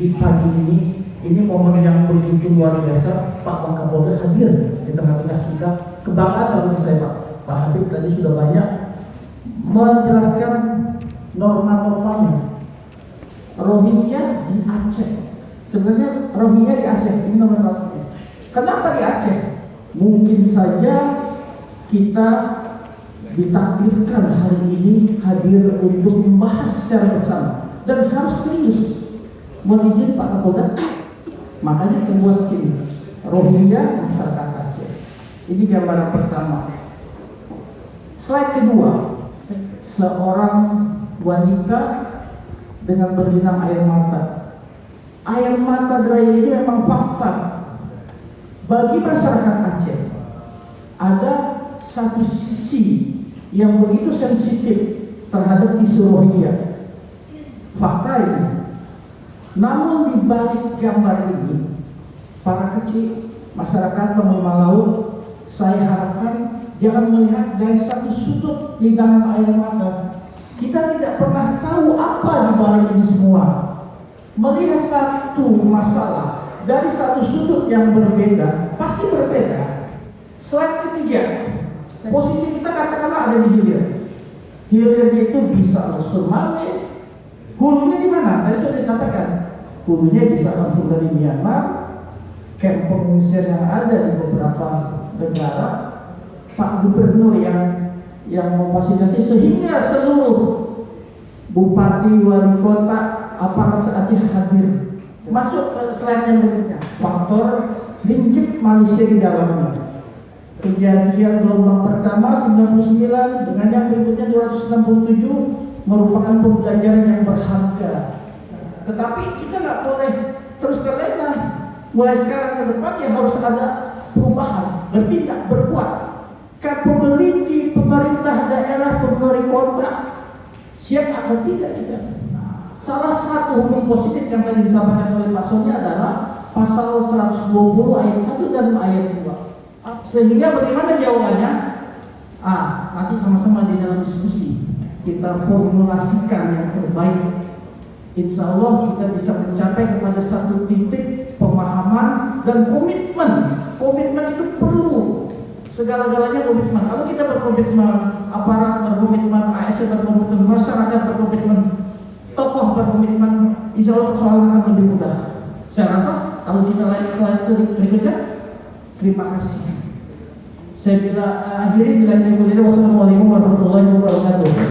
di pagi ini momen yang begitu luar biasa. Pak Wakapolda hadir di tengah-tengah kita. Kebanggaan bagi saya Pak Habib tadi sudah banyak menjelaskan norma-normanya. Rohingya di Aceh. Sebenarnya Rohingya di Aceh ini nomor satu. Kenapa di Aceh? Mungkin saja kita ditakdirkan hari ini hadir untuk membahas secara bersama dan harus serius. Mohon izin Pak Kapolda, makanya saya buat sini Rohingya masyarakat Aceh. Ini gambaran pertama. Slide kedua, seorang wanita dengan berlinang air mata. Air mata Draya ini memang fakta bagi masyarakat Aceh. Ada satu sisi yang begitu sensitif terhadap isu Rohingya. Fakta ini. Namun di balik gambar ini, para kecil masyarakat penerima laut, saya harapkan jangan melihat dari satu sudut hidangan air mata. Kita tidak pernah tahu apa di balik ini semua. Melihat satu masalah dari satu sudut yang berbeda, pasti berbeda. Slide ketiga, posisi kita katakanlah ada di hilir. Hilirnya itu bisa langsung Mali. Hulunya di mana? Tadi sudah disampaikan. Hulunya bisa langsung dari Myanmar. Camp pengungsian yang ada di beberapa negara. Pak Gubernur yang memfasilitasi sehingga seluruh bupati, wali kota, aparat se-Aceh hadir. Masuk ke slide yang berikutnya. Faktor lingkup Malaysia di dalamnya. Kejadian gelombang pertama 99 dengan yang berikutnya 267 merupakan pembelajaran yang berharga. Tetapi kita nggak boleh terus terlena. Mulai sekarang ke depan ya harus ada perubahan, bertindak, berbuat. Capability pemerintah daerah, pemerintah kota siap atau tidak kita. Salah satu hukum positif yang tadi disampaikan oleh Pak Sony adalah pasal 120 ayat 1 dan ayat 2. Sehingga bagaimana jawabannya? Nanti sama-sama di dalam diskusi kita formulasikan yang terbaik. Insya Allah kita bisa mencapai kepada satu titik pemahaman dan komitmen. Komitmen itu perlu. Segala-galanya komitmen. Kalau kita berkomitmen, aparat berkomitmen, ASN berkomitmen, masyarakat berkomitmen, tokoh berkomitmen, insya Allah persoalan akan lebih mudah. Saya rasa kalau kita lihat slide berikutnya, terima kasih. Saya akhiri bila ini. Wassalamualaikum warahmatullahi wabarakatuh.